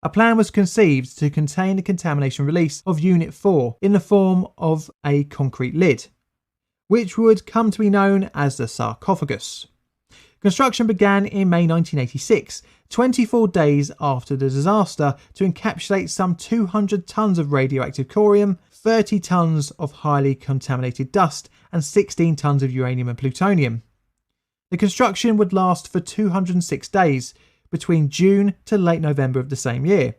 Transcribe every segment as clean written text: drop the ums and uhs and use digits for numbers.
A plan was conceived to contain the contamination release of Unit 4 in the form of a concrete lid, which would come to be known as the sarcophagus. Construction began in May 1986, 24 days after the disaster, to encapsulate some 200 tonnes of radioactive corium, 30 tonnes of highly contaminated dust, and 16 tonnes of uranium and plutonium. The construction would last for 206 days, between June to late November of the same year.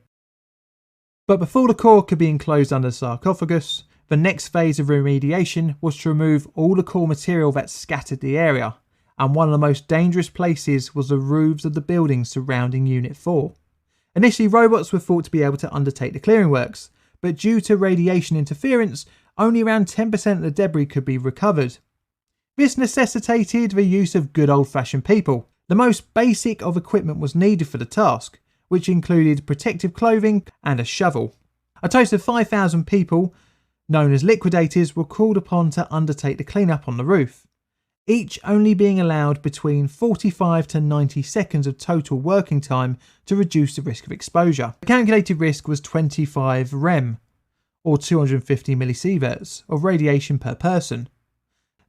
But before the core could be enclosed under the sarcophagus, the next phase of remediation was to remove all the core material that scattered the area, and one of the most dangerous places was the roofs of the buildings surrounding Unit 4. Initially, robots were thought to be able to undertake the clearing works, but due to radiation interference, only around 10% of the debris could be recovered. This necessitated the use of good old-fashioned people. The most basic of equipment was needed for the task, which included protective clothing and a shovel. A total of 5,000 people, known as liquidators, were called upon to undertake the cleanup on the roof, each only being allowed between 45 to 90 seconds of total working time to reduce the risk of exposure. The calculated risk was 25 rem, or 250 millisieverts, of radiation per person.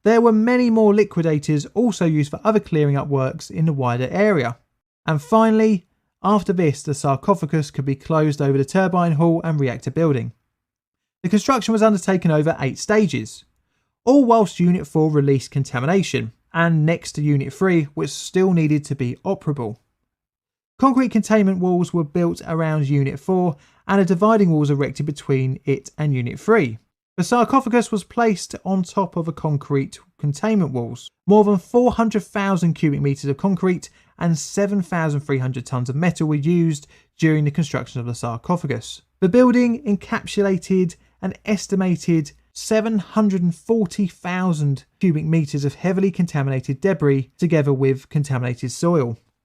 There were many more liquidators also used for other clearing up works in the wider area. And finally, after this, the sarcophagus could be closed over the turbine hall and reactor building. The construction was undertaken over 8 stages, all whilst Unit 4 released contamination, and next to Unit 3, which still needed to be operable. Concrete containment walls were built around Unit 4 and a dividing walls erected between it and Unit 3. The sarcophagus was placed on top of a concrete containment walls. More than 400,000 cubic metres of concrete and 7,300 tonnes of metal were used during the construction of the sarcophagus. The building encapsulated an estimated 740,000 cubic metres of heavily contaminated debris together with contaminated soil.